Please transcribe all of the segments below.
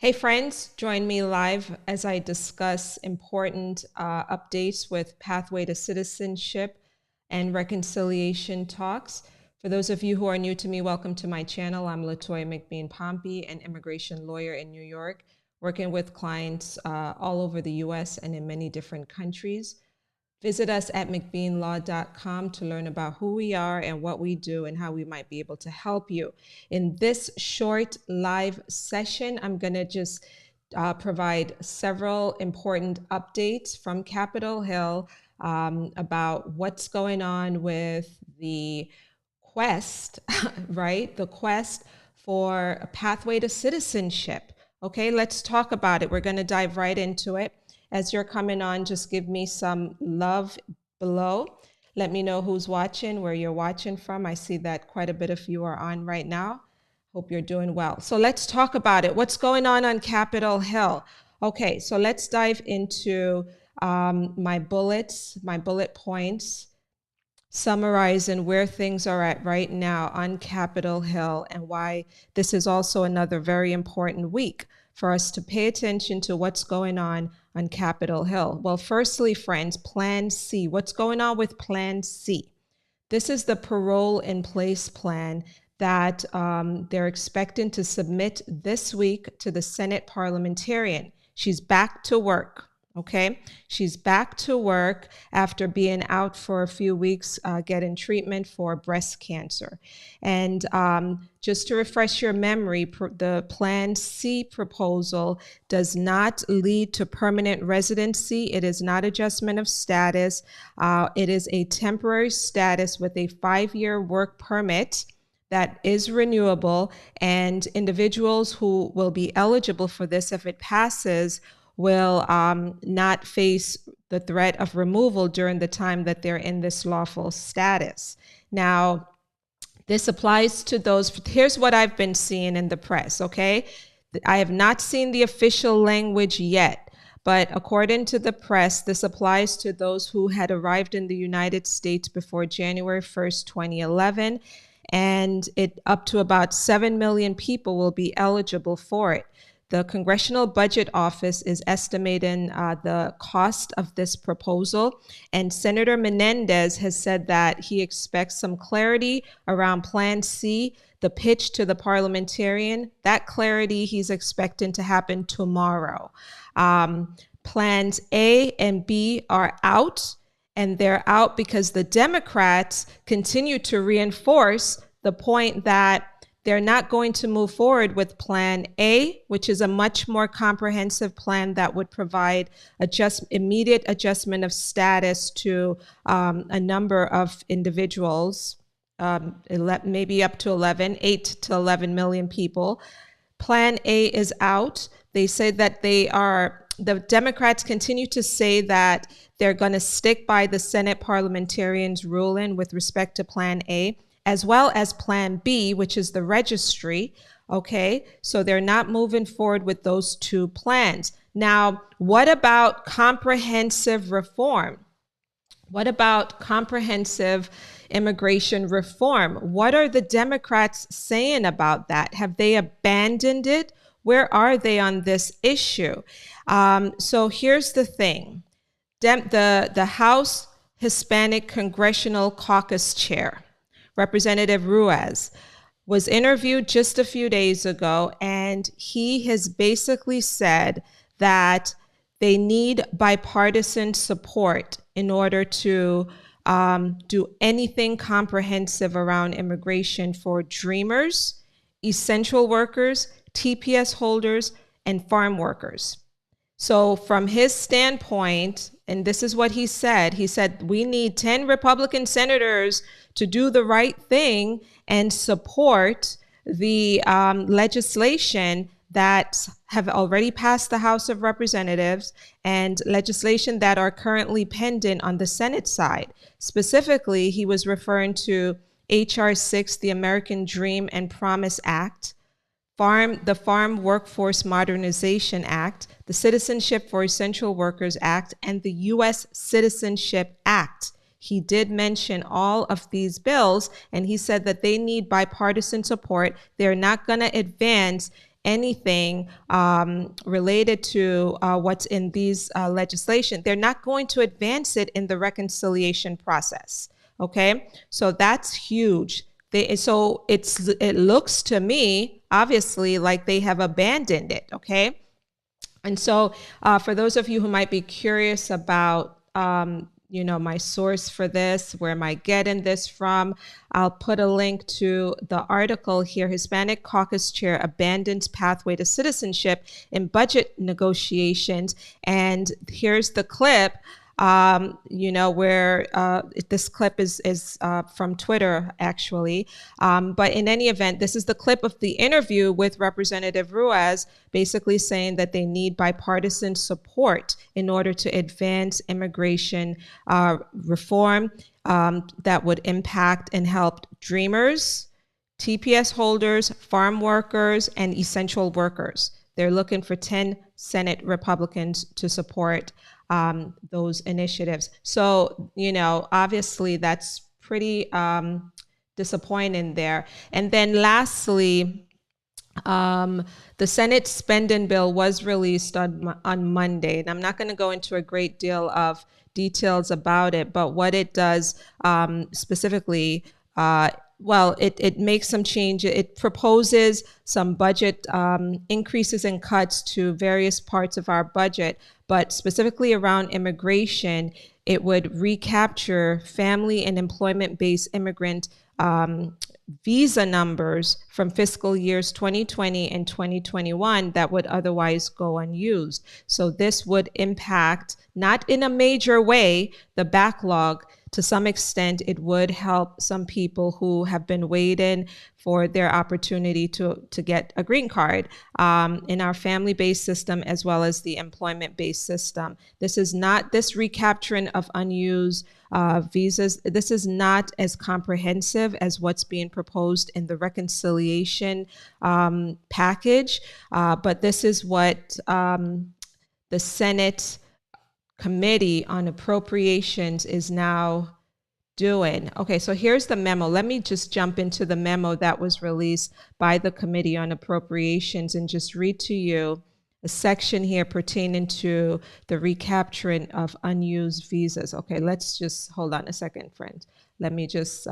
Hey friends, join me live as I discuss important updates with Pathway to Citizenship and Reconciliation talks. For those of you who are new to me, welcome to my channel. I'm LaToya McBean Pompey, an immigration lawyer in New York, working with clients all over the US and in many different countries. Visit us at McBeanLaw.com to learn about who we are and what we do and how we might be able to help you. In this short live session, I'm going to just provide several important updates from Capitol Hill about what's going on with the quest, right? The quest for a pathway to citizenship. Okay, let's talk about it. We're going to dive right into it. As you're coming on, just give me some love below. Let me know who's watching, where you're watching from. I see that quite a bit of you are on right now. Hope you're doing well. So let's talk about it. What's going on Capitol Hill? Okay, so let's dive into my bullet points, summarizing where things are at right now on Capitol Hill and why this is also another very important week for us to pay attention to what's going on Capitol Hill. Well, firstly, friends, Plan C. What's going on with Plan C? This is the parole in place plan that they're expecting to submit this week to the Senate parliamentarian. She's back to work. Okay, she's back to work after being out for a few weeks getting treatment for breast cancer. And just to refresh your memory, the Plan C proposal does not lead to permanent residency. It is not adjustment of status. It is a temporary status with a 5-year work permit that is renewable, and individuals who will be eligible for this, if it passes, will not face the threat of removal during the time that they're in this lawful status. Now, this applies to those. Here's what I've been seeing in the press, okay? I have not seen the official language yet, but according to the press, this applies to those who had arrived in the United States before January 1st, 2011, and up to about 7 million people will be eligible for it. The Congressional Budget Office is estimating the cost of this proposal, and Senator Menendez has said that he expects some clarity around Plan C, the pitch to the parliamentarian. That clarity he's expecting to happen tomorrow. Plans A and B are out, and they're out because the Democrats continue to reinforce the point that they're not going to move forward with Plan A, which is a much more comprehensive plan that would provide immediate adjustment of status to a number of individuals, maybe up to 8 to 11 million people. Plan A is out. They say that the Democrats continue to say that they're going to stick by the Senate parliamentarians' ruling with respect to Plan A, as well as Plan B, which is the registry, okay? So they're not moving forward with those two plans. Now, what about comprehensive reform? What about comprehensive immigration reform? What are the Democrats saying about that? Have they abandoned it? Where are they on this issue? So here's the thing. The House Hispanic Congressional Caucus Chair, Representative Ruiz, was interviewed just a few days ago, and he has basically said that they need bipartisan support in order to do anything comprehensive around immigration for dreamers, essential workers, TPS holders, and farm workers. So from his standpoint, and this is what he said we need 10 Republican senators to do the right thing and support the legislation that have already passed the House of Representatives and legislation that are currently pending on the Senate side. Specifically, he was referring to H.R. 6, the American Dream and Promise Act, the Farm Workforce Modernization Act, the Citizenship for Essential Workers Act, and the U.S. Citizenship Act. He did mention all of these bills, and he said that they need bipartisan support. They're not going to advance anything related to what's in these legislation, they're not going to advance it in the reconciliation process. Okay, so that's huge. So it looks to me, obviously, like they have abandoned it. Okay, and so for those of you who might be curious about my source for this, where am I getting this from? I'll put a link to the article here. Hispanic Caucus Chair abandons pathway to citizenship in budget negotiations. And here's the clip. Where this clip is from Twitter, actually. But in any event, this is the clip of the interview with Representative Ruiz, basically saying that they need bipartisan support in order to advance immigration reform that would impact and help dreamers, TPS holders, farm workers, and essential workers. They're looking for 10 Senate Republicans to support those initiatives. So, obviously that's pretty disappointing there. And then lastly, the Senate spending bill was released on Monday, and I'm not going to go into a great deal of details about it, but what it does specifically, it makes some change. It proposes some budget increases and cuts to various parts of our budget, but specifically around immigration, it would recapture family and employment-based immigrant visa numbers from fiscal years 2020 and 2021 that would otherwise go unused. So this would impact, not in a major way, the backlog. To some extent, it would help some people who have been waiting for their opportunity to get a green card in our family-based system as well as the employment-based system. This recapturing of unused visas, this is not as comprehensive as what's being proposed in the reconciliation package, but this is what the Senate Committee on Appropriations is now doing. Okay, so here's the memo. Let me just jump into the memo that was released by the Committee on Appropriations and just read to you a section here pertaining to the recapturing of unused visas. Okay, let's just hold on a second, friends. Let me just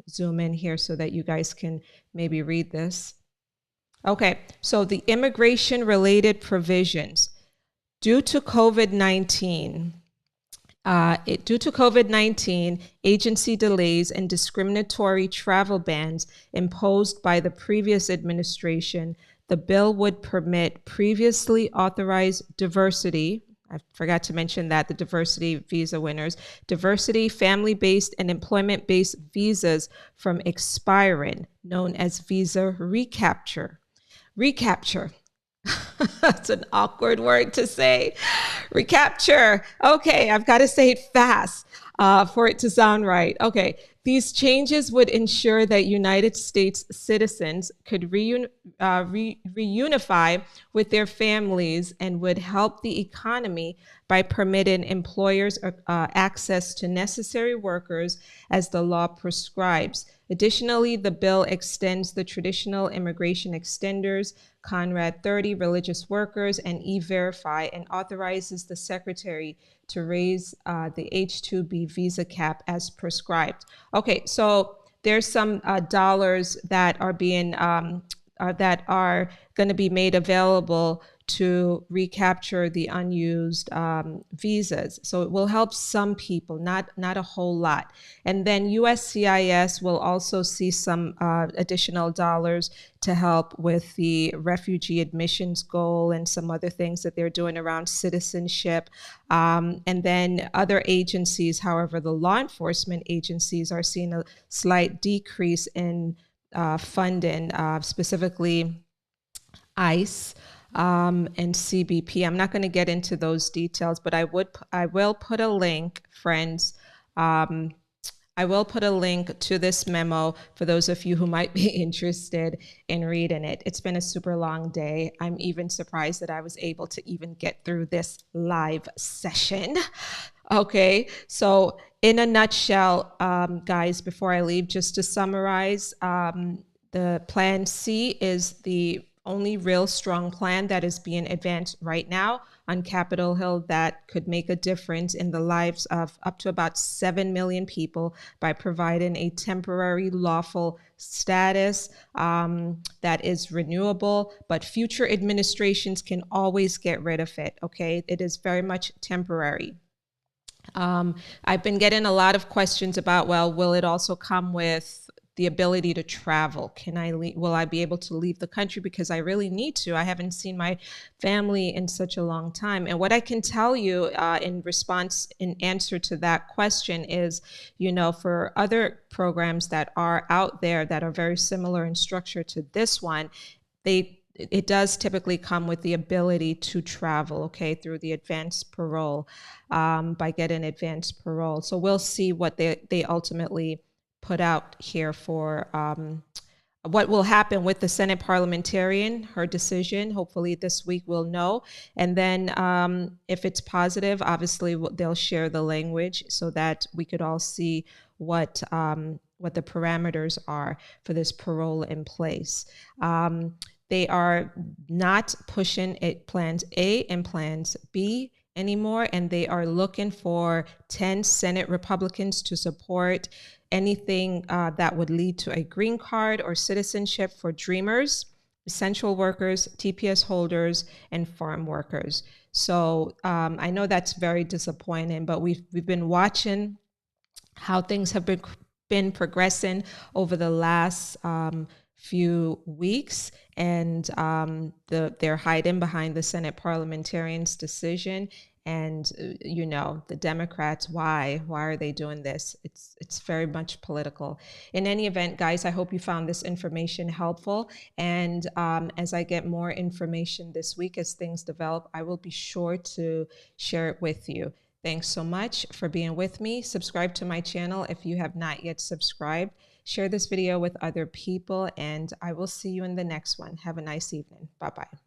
zoom in here so that you guys can maybe read this. Okay, so the immigration-related provisions. Due to COVID-19, agency delays and discriminatory travel bans imposed by the previous administration, the bill would permit previously authorized diversity, I forgot to mention that, the diversity visa winners, diversity, family-based, and employment-based visas from expiring, known as visa recapture. Recapture. That's an awkward word to say. Recapture. Okay, I've got to say it fast for it to sound right. Okay, these changes would ensure that United States citizens could reunify with their families and would help the economy by permitting employers access to necessary workers as the law prescribes. Additionally, the bill extends the traditional immigration extenders, Conrad 30 religious workers, and E-Verify, and authorizes the Secretary to raise the H-2B visa cap as prescribed. Okay, so there's some dollars that are being that are going to be made available to recapture the unused visas. So it will help some people, not a whole lot. And then USCIS will also see some additional dollars to help with the refugee admissions goal and some other things that they're doing around citizenship. And then other agencies, however, the law enforcement agencies are seeing a slight decrease in funding, specifically ICE and CBP. I'm not going to get into those details, but I will put a link, friends. I will put a link to this memo for those of you who might be interested in reading it. It's been a super long day. I'm even surprised that I was able to even get through this live session. Okay, so in a nutshell, guys, before I leave, just to summarize, the Plan C is the only real strong plan that is being advanced right now on Capitol Hill that could make a difference in the lives of up to about 7 million people by providing a temporary lawful status that is renewable, but future administrations can always get rid of it, okay? It is very much temporary. I've been getting a lot of questions about, well, will it also come with the ability to travel? Will I be able to leave the country? Because I really need to. I haven't seen my family in such a long time. And what I can tell you in answer to that question is, for other programs that are out there that are very similar in structure to this one, it does typically come with the ability to travel, okay, through the advanced parole, by getting advanced parole. So we'll see what they ultimately put out here for what will happen with the Senate parliamentarian, her decision. Hopefully this week we'll know. And then if it's positive, obviously they'll share the language so that we could all see what the parameters are for this parole in place. They are not pushing plans A and plans B anymore, and they are looking for 10 Senate Republicans to support anything that would lead to a green card or citizenship for Dreamers, essential workers, TPS holders, and farm workers. So I know that's very disappointing, but we've been watching how things have been progressing over the last few weeks, and they're hiding behind the Senate parliamentarians' decision. And the Democrats, why are they doing this? It's very much political. In any event, guys, I hope you found this information helpful. And as I get more information this week, as things develop, I will be sure to share it with you. Thanks so much for being with me. Subscribe to my channel if you have not yet subscribed. Share this video with other people, and I will see you in the next one. Have a nice evening. Bye-bye.